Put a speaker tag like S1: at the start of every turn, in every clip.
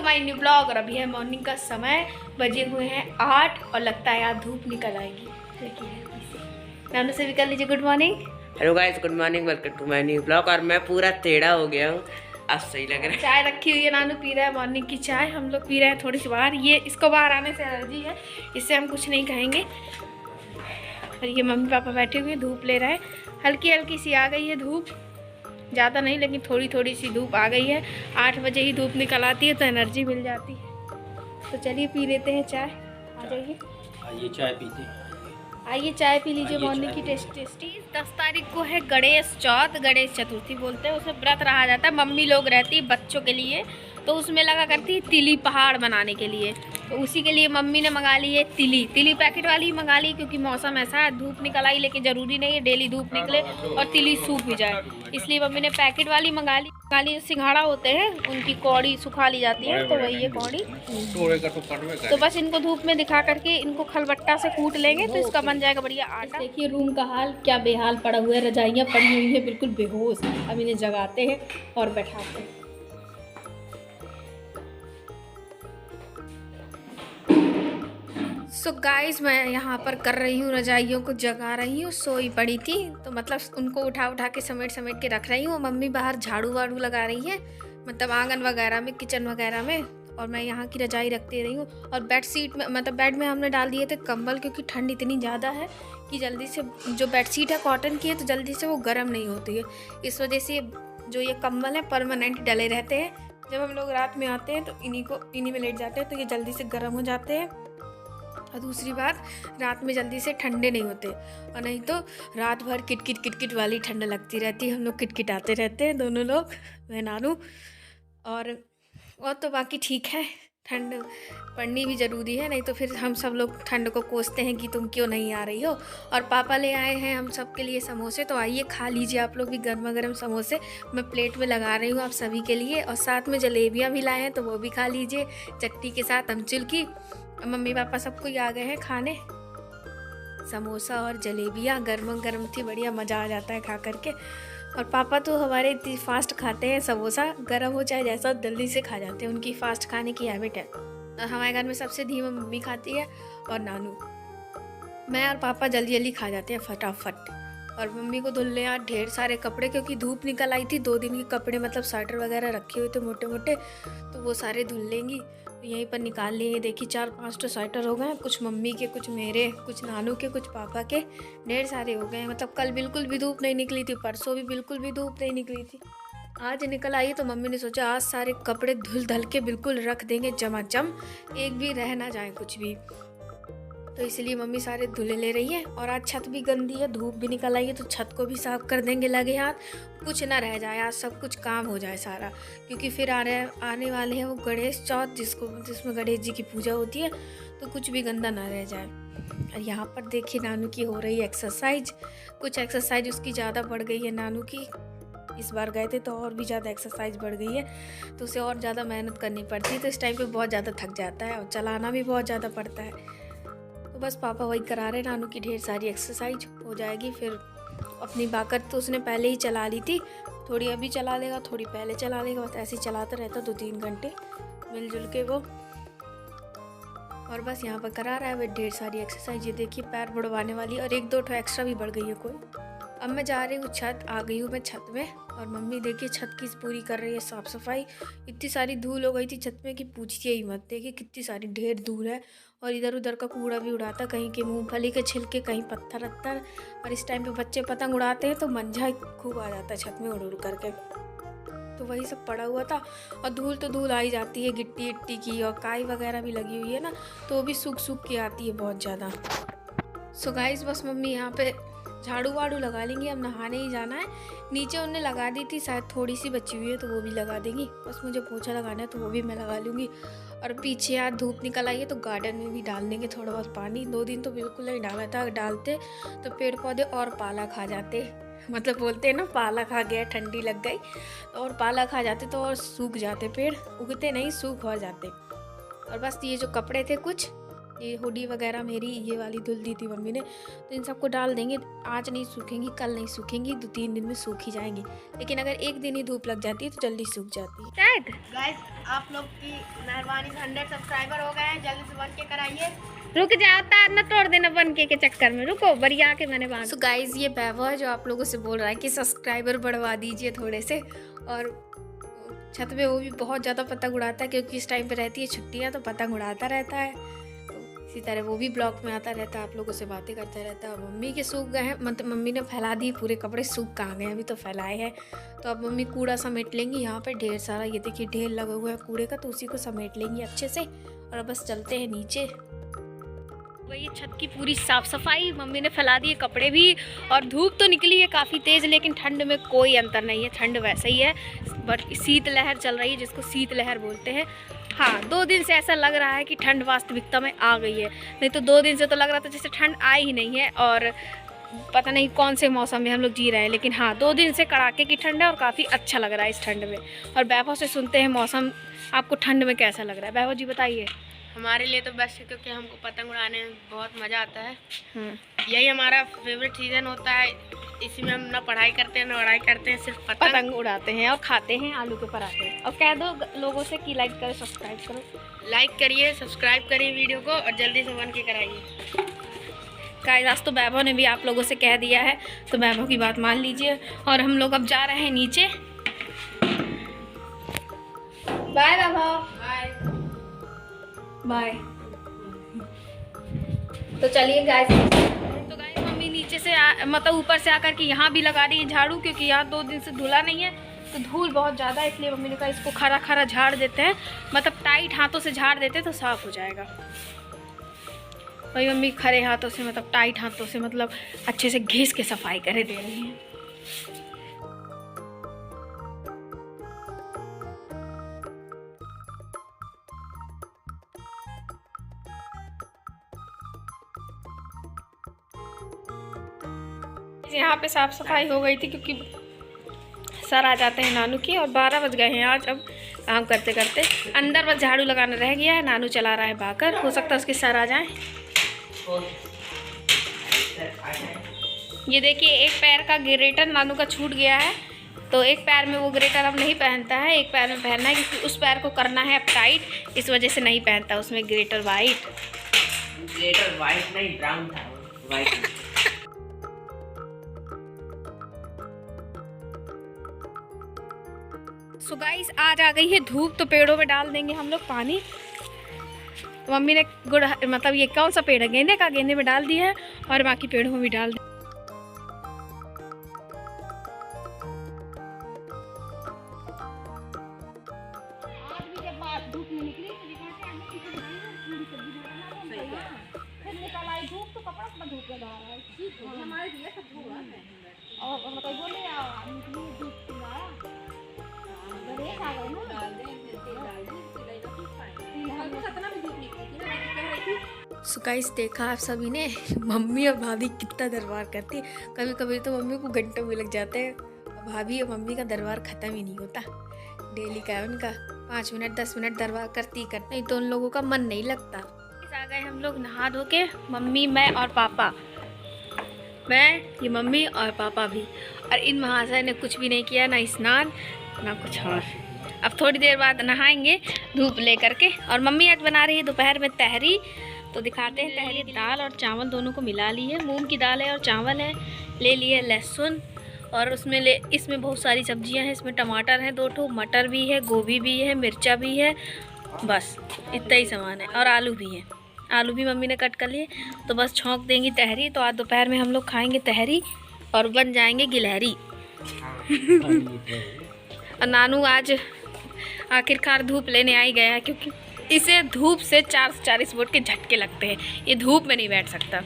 S1: My new blog. और अभी है मॉर्निंग का समय, बजे हुए हैं 8 और लगता है यार धूप निकल आएगी हल्की हल्की सी। नानू से भी कर लीजिए good morning.
S2: Hello guys, good morning, welcome to my new blog. और मैं पूरा टेढ़ा हो गया हूँ, अब सही लग रहा है।
S1: चाय रखी हुई है, नानू पी रहा है मॉर्निंग की चाय। हम लोग पी रहे हैं थोड़ी सी बाहर, ये इसको बाहर आने से एलर्जी है, इससे हम कुछ नहीं खाएंगे। और ये मम्मी पापा बैठे हुए धूप ले रहे हैं, हल्की हल्की सी आ गई है धूप, ज़्यादा नहीं लेकिन थोड़ी थोड़ी सी धूप आ गई है। 8 बजे ही धूप निकल आती है तो एनर्जी मिल जाती है। तो चलिए पी लेते हैं चाय, आ जाइए।
S2: आइए चाय पीते हैं।
S1: आइए चाय पी लीजिए मॉर्निंग की टेस्टी। 10 तारीख को है गणेश चौथ, गणेश चतुर्थी बोलते हैं, उसमें व्रत रहा जाता है। मम्मी लोग रहती है बच्चों के लिए, तो उसमें लगा करती है तिली पहाड़ बनाने के लिए। तो उसी के लिए मम्मी ने मंगा ली है तिली पैकेट वाली ही मंगा ली, क्योंकि मौसम ऐसा है धूप निकल आई, लेकिन ज़रूरी नहीं है डेली धूप निकले और तिली सूख भी जाए, इसलिए मम्मी ने पैकेट वाली मंगा ली। सिंघाड़ा होते हैं उनकी कौड़ी सुखा ली जाती है, तो वही है कौड़ी। तो बस इनको धूप में दिखा करके इनको खलबट्टा से कूट लेंगे तो इसका बन जाएगा बढ़िया आटा। देखिए रूम का हाल क्या बेहाल पड़ा हुआ है, रजाइयाँ पड़ी हुई है बिल्कुल बेहोश। अब इन्हें जगाते हैं और बैठाते हैं। सो गाइस, मैं यहाँ पर कर रही हूँ, रजाइयों को जगा रही हूँ। सोई पड़ी थी तो मतलब उनको उठा उठा के समेट समेट के रख रही हूँ। मम्मी बाहर झाड़ू वाड़ू लगा रही है, मतलब आंगन वगैरह में, किचन वगैरह में, और मैं यहाँ की रजाई रखते रही हूँ। और बेड शीट में, मतलब बेड में हमने डाल दिए थे कंबल, क्योंकि ठंड इतनी ज़्यादा है कि जल्दी से, जो बेड शीट है कॉटन की है तो जल्दी से वो गर्म नहीं होती है। इस वजह से जो ये कंबल है परमानेंट डले रहते हैं। जब हम लोग रात में आते हैं तो इन्हीं में लेट जाते हैं, तो ये जल्दी से गर्म हो जाते हैं। और दूसरी बात, रात में जल्दी से ठंडे नहीं होते, और नहीं तो रात भर किटकिट किटकिट वाली ठंड लगती रहती है। हम लोग किटकिटाते रहते हैं दोनों लोग, मैं नानू। और तो बाकी ठीक है, ठंड पड़नी भी ज़रूरी है, नहीं तो फिर हम सब लोग ठंड को कोसते हैं कि तुम क्यों नहीं आ रही हो। और पापा ले आए हैं हम सब के लिए समोसे, तो आइए खा लीजिए आप लोग भी गर्मा गर्म समोसे। मैं प्लेट में लगा रही हूँ आप सभी के लिए, और साथ में जलेबियाँ भी लाए हैं तो वो भी खा लीजिए चटनी के साथ अमचूर की। मम्मी पापा सबको ही आ गए हैं खाने। समोसा और जलेबियाँ गर्मा गर्म थी, बढ़िया मज़ा आ जाता है खा करके। और पापा तो हमारे इतनी फास्ट खाते हैं, समोसा गर्म हो चाहे जैसा जल्दी से खा जाते हैं, उनकी फास्ट खाने की हैबिट है। और हमारे घर में सबसे धीमा मम्मी खाती है और नानू। मैं और पापा जल्दी जल्दी खा जाते हैं फटाफट। और मम्मी को धुलने यार ढेर सारे कपड़े, क्योंकि धूप निकल आई थी। 2 दिन के कपड़े, मतलब स्वेटर वगैरह रखे हुए थे मोटे मोटे, तो वो सारे धुल लेंगी, तो यहीं पर निकाल लेंगे। देखिए 4-5 तो स्वेटर हो गए, कुछ मम्मी के, कुछ मेरे, कुछ नानू के, कुछ पापा के, ढेर सारे हो गए। मतलब कल बिल्कुल भी धूप नहीं निकली थी, परसों भी बिल्कुल भी धूप नहीं निकली थी, आज निकल आई। तो मम्मी ने सोचा आज सारे कपड़े धुल धल के बिल्कुल रख देंगे चमाचम, एक भी रह ना जाए कुछ भी। तो इसलिए मम्मी सारे धुले ले रही है। और आज छत भी गंदी है, धूप भी निकल आई है, तो छत को भी साफ कर देंगे लगे हाथ, कुछ ना रह जाए, आज सब कुछ काम हो जाए सारा। क्योंकि फिर आने वाले हैं वो गणेश चौथ, जिसमें गणेश जी की पूजा होती है, तो कुछ भी गंदा ना रह जाए। और यहाँ पर देखिए नानू की हो रही है एक्सरसाइज। कुछ एक्सरसाइज उसकी ज़्यादा बढ़ गई है नानू की, इस बार गए थे तो और भी ज़्यादा एक्सरसाइज बढ़ गई है, तो उसे और ज़्यादा मेहनत करनी पड़ती है। तो इस टाइम पे बहुत ज़्यादा थक जाता है और चलाना भी बहुत ज़्यादा पड़ता है। तो बस पापा वही करा रहे, नानू की ढेर सारी एक्सरसाइज हो जाएगी। फिर अपनी बाकर तो उसने पहले ही चला ली थी, थोड़ी अभी चला लेगा, थोड़ी पहले चला लेगा, बस ऐसे ही चलाता रहता 2-3 घंटे मिलजुल के वो। और बस यहाँ पर करा रहा है वे ढेर सारी एक्सरसाइज। ये देखिए पैर बढ़वाने वाली, और 1-2 एक्स्ट्रा भी बढ़ गई है कोई। अब मैं जा रही हूँ छत, आ गई हूँ मैं छत में। और मम्मी देखिए छत की पूरी कर रही है साफ़ सफाई। इतनी सारी धूल हो गई थी छत में कि पूछिए ही मत। देखिए कितनी सारी ढेर धूल है, और इधर उधर का कूड़ा भी उड़ाता, कहीं के मूंगफली के छिलके, कहीं पत्थर वत्थर। और इस टाइम पे बच्चे पतंग उड़ाते हैं तो मंझा खूब आ जाता है छत में उड़ उड़ करके, तो वही सब पड़ा हुआ था। और धूल तो धूल आई जाती है गिट्टी इट्टी की, और काई वगैरह भी लगी हुई है ना, तो वो भी सूख सूख के आती है बहुत ज़्यादा। सो गाइस, बस मम्मी यहाँ पे झाड़ू वाड़ू लगा लेंगी, अब नहाने ही जाना है। नीचे उन्हें लगा दी थी, शायद थोड़ी सी बची हुई है तो वो भी लगा देंगी। बस मुझे पोछा लगाना है तो वो भी मैं लगा लूँगी। और पीछे यार धूप निकल आई है तो गार्डन में भी डाल देंगे थोड़ा बहुत पानी। 2 दिन तो बिल्कुल नहीं डाला था, डालते तो पेड़ पौधे और पाला खा जाते, मतलब बोलते हैं ना पाला खा गया, ठंडी लग गई, और पाला खा जाते तो और सूख जाते पेड़, उगते नहीं सूख हो जाते। और बस ये जो कपड़े थे कुछ ये हुडी वगैरह मेरी ये वाली धुल दी थी मम्मी ने, तो इन सबको डाल देंगे। आज नहीं सूखेंगी, कल नहीं सूखेंगी, 2-3 दिन में सूख ही जाएंगी। लेकिन अगर एक दिन ही धूप लग जाती है तो जल्दी सूख जाती है। शायद
S2: गाइस आप लोग की मेहरबानी से 100 सब्सक्राइबर हो गए हैं, जल्दी से बन के कराइए।
S1: रुक जाओ, तार न तोड़ देना बनके के चक्कर में, रुको बढ़िया के मैंने बात। सो गाइज ये वैभव है जो आप लोगों से बोल रहा है कि सब्सक्राइबर बढ़वा दीजिए थोड़े से। और छत पे वो भी बहुत ज़्यादा पतंग उड़ाता है, क्योंकि इस टाइम पे रहती है छुट्टियाँ, तो पतंग उड़ाता रहता है। तो इसी तरह वो भी ब्लॉग में आता रहता है, आप लोगों से बातें करता रहता है। मम्मी के सूख गए हैं, मतलब मम्मी ने फैला दी पूरे कपड़े, सूख कहाँ गए अभी तो फैलाए हैं। तो अब मम्मी कूड़ा समेट लेंगी। यहाँ पे ढेर सारा, ये देखिए ढेर लगा हुआ है कूड़े का, तो उसी को समेट लेंगी अच्छे से। और अब बस चलते हैं नीचे। वही छत की पूरी साफ सफाई मम्मी ने फैला दी है, कपड़े भी। और धूप तो निकली है काफ़ी तेज़, लेकिन ठंड में कोई अंतर नहीं है, ठंड वैसे ही है। बट शीतलहर चल रही है, जिसको शीतलहर बोलते हैं। हाँ, 2 दिन से ऐसा लग रहा है कि ठंड वास्तविकता में आ गई है, नहीं तो 2 दिन से तो लग रहा था जैसे ठंड आई ही नहीं है। और पता नहीं कौन से मौसम में हम लोग जी रहे हैं, लेकिन हाँ 2 दिन से कड़ाके की ठंड है और काफ़ी अच्छा लग रहा है इस ठंड में। और वैभव से सुनते हैं मौसम आपको ठंड में कैसा लग रहा है। वैभव जी बताइए।
S2: हमारे लिए तो बेस्ट है, क्योंकि हमको पतंग उड़ाने में बहुत मज़ा आता है। यही हमारा फेवरेट सीज़न होता है। इसी में हम ना पढ़ाई करते हैं ना पढ़ाई करते हैं, सिर्फ
S1: पतंग उड़ाते हैं और खाते हैं आलू के पराठे। और कह दो लोगों से कि लाइक करो, सब्सक्राइब करो।
S2: लाइक करिए, सब्सक्राइब करिए वीडियो को, और जल्दी से बन के कराइए।
S1: गाइस आज तो वैभव ने भी आप लोगों से कह दिया है, तो वैभव की बात मान लीजिए। और हम लोग अब जा रहे हैं नीचे। बाय वैभव। बाय। तो चलिए गाइस, तो गाइस मम्मी नीचे से मतलब ऊपर से आकर के यहाँ भी लगा रही है झाड़ू, क्योंकि यहाँ 2 दिन से धुला नहीं है, तो धूल बहुत ज़्यादा है। इसलिए मम्मी ने कहा इसको खरा खरा झाड़ देते हैं, मतलब टाइट हाथों से झाड़ देते हैं तो साफ़ हो जाएगा। वही मम्मी खरे हाथों से, मतलब टाइट हाथों से, मतलब अच्छे से घिस के सफाई करे दे रही हैं। यहाँ पे साफ सफाई हो गई थी, क्योंकि सर आ जाते हैं नानू की, और 12 बज गए हैं आज। अब काम करते करते अंदर बस झाड़ू लगाना रह गया है। नानू चला रहा है बाकर, हो सकता है उसके सर आ जाएं। ये देखिए एक पैर का ग्रेटर नानू का छूट गया है, तो एक पैर में वो ग्रेटर अब नहीं पहनता है, एक पैर में पहनना है, क्योंकि उस पैर को करना है अब टाइट, इस वजह से नहीं पहनता उसमें ग्रेटर वाइट।
S2: ग्रेटर वाइट नहीं, ब्राउन था वाइट।
S1: सो गाइस आज आ गई है धूप, तो पेड़ों में डाल देंगे हम लोग पानी। तो मम्मी ने गुड़, मतलब ये कौन सा पेड़ है, गेंदे का, गेंदे में डाल दिया है, और बाकी पेड़ों में भी डाल दिया। सो गाइस देखा आप सभी ने, मम्मी और भाभी कितना दरबार करती है। कभी कभी तो मम्मी को घंटों भी लग जाते हैं, और भाभी और मम्मी का दरबार ख़त्म ही नहीं होता। डेली का है उनका, 5 मिनट 10 मिनट दरबार करती नहीं तो उन लोगों का मन नहीं लगता। आ गए हम लोग नहा धो के, मम्मी, मैं और पापा। मैं, ये मम्मी और पापा भी। और इन महाशय ने कुछ भी नहीं किया, ना स्नान ना कुछ और। अब थोड़ी देर बाद नहाएंगे धूप ले करके। और मम्मी आज बना रही है दोपहर में तहरी, तो दिखाते हैं। तहरी दाल और चावल दोनों को मिला ली है, मूंग की दाल है और चावल है। ले लिए लहसुन, और इसमें बहुत सारी सब्जियां हैं। इसमें टमाटर हैं 2 ठो, मटर भी है, गोभी भी है, मिर्चा भी है, बस इतना ही सामान है। और आलू भी है, आलू भी मम्मी ने कट कर लिए। तो बस छौंक देंगी तहरी। तो आज दोपहर में हम लोग खाएंगे तहरी और बन जाएंगे गिलहरी। और नानू आज आखिरकार धूप लेने आ ही गया है, क्योंकि इसे धूप से 440 वोल्ट के झटके लगते हैं, ये धूप में नहीं बैठ सकता।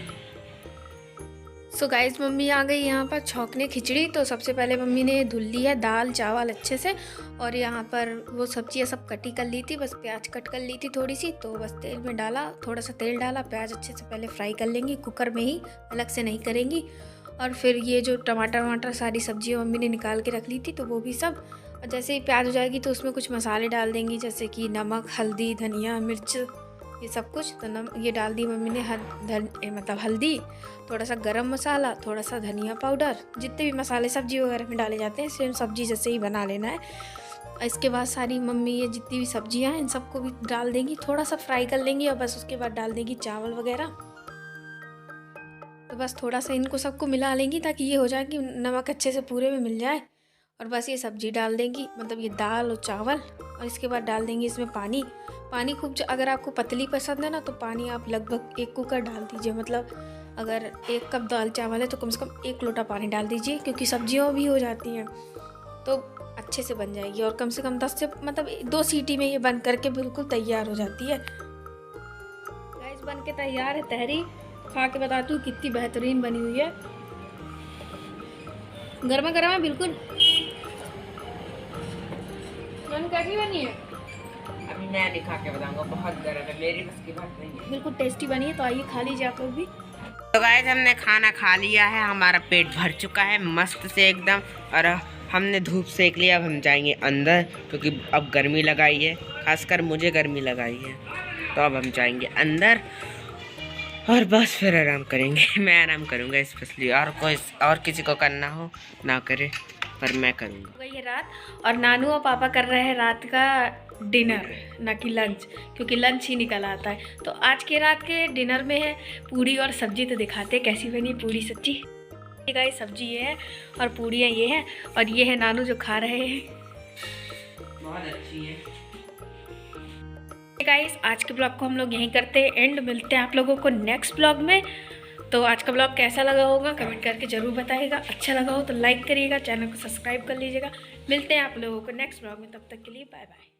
S1: सो गाइस मम्मी आ गई यहाँ पर छौंकने खिचड़ी। तो सबसे पहले मम्मी ने धुल ली है दाल चावल अच्छे से, और यहाँ पर वो सब्जियाँ सब कटी कर ली थी, बस प्याज कट कर ली थी थोड़ी सी। तो बस तेल में डाला, थोड़ा सा तेल डाला, प्याज अच्छे से पहले फ्राई कर लेंगी, कुकर में ही, अलग से नहीं करेंगी। और फिर ये जो टमाटर वमाटर सारी सब्जियाँ मम्मी ने निकाल के रख ली थी, तो वो भी सब। जैसे ही प्याज हो जाएगी तो उसमें कुछ मसाले डाल देंगी, जैसे कि नमक, हल्दी, धनिया, मिर्च, ये सब कुछ। तो ये डाल दी मम्मी ने मतलब हल्दी, थोड़ा सा गरम मसाला, थोड़ा सा धनिया पाउडर, जितने भी मसाले सब्जी वगैरह में डाले जाते हैं सेम सब्जी जैसे ही बना लेना है। इसके बाद सारी मम्मी ये जितनी भी सब्जियां हैं इन सबको भी डाल देंगी, थोड़ा सा फ्राई कर लेंगी और बस उसके बाद डाल देंगी चावल वगैरह। तो बस थोड़ा सा इनको सबको मिला लेंगी ताकि ये हो जाए कि नमक अच्छे से पूरे में मिल जाए। और बस ये सब्जी डाल देंगी, मतलब ये दाल और चावल। और इसके बाद डाल देंगी इसमें पानी खूब। अगर आपको पतली पसंद है ना तो पानी आप लगभग 1 कुकर डाल दीजिए। मतलब अगर 1 कप दाल चावल है तो कम से कम 1 लोटा पानी डाल दीजिए, क्योंकि सब्जियाँ भी हो जाती हैं तो अच्छे से बन जाएगी। और कम से कम 10 से मतलब 2 सीटी में ये बन करके बिल्कुल तैयार हो जाती है। गाइस बन के तैयार है तहरी। खा के बताती हूँ कितनी बेहतरीन बनी हुई है, गर्मा गर्म है बिल्कुल। कैसी बनी है?
S2: अभी मैं नहीं खा के बताऊंगा, बहुत गर्म है, मेरी बस की बात नहीं है।
S1: बिल्कुल टेस्टी बनी है, तो आइए खा लीजिए आप लोग भी।
S2: तो गाइस हमने खाना खा लिया है, हमारा पेट भर चुका है मस्त से एकदम। और हमने धूप सेक लिया, अब हम जाएंगे अंदर क्योंकि अब गर्मी लगाई है, खासकर मुझे गर्मी लगाई है। तो अब हम जाएंगे अंदर और बस फिर आराम करेंगे। मैं आराम करूँगा स्पेशली, और किसी को करना हो ना करे, पर मैं करूँगा।
S1: वही है रात, और नानू और पापा कर रहे हैं रात का डिनर, ना कि लंच, क्योंकि लंच ही निकल आता है। तो आज के रात के डिनर में है पूड़ी और सब्जी। तो दिखाते हैं कैसी बनी पूड़ी सब्जी। गाइस सब्जी ये है और पूड़ियाँ ये हैं, और ये है नानू जो खा रहे हैं।
S2: बहुत अच्छी है।
S1: गाइस आज के ब्लॉग को हम लोग यहीं करते हैं एंड। मिलते हैं आप लोगों को नेक्स्ट ब्लॉग में। तो आज का ब्लॉग कैसा लगा होगा कमेंट करके ज़रूर बताइएगा। अच्छा लगा हो तो लाइक करिएगा, चैनल को सब्सक्राइब कर लीजिएगा। मिलते हैं आप लोगों को नेक्स्ट ब्लॉग में, तब तक के लिए बाय बाय।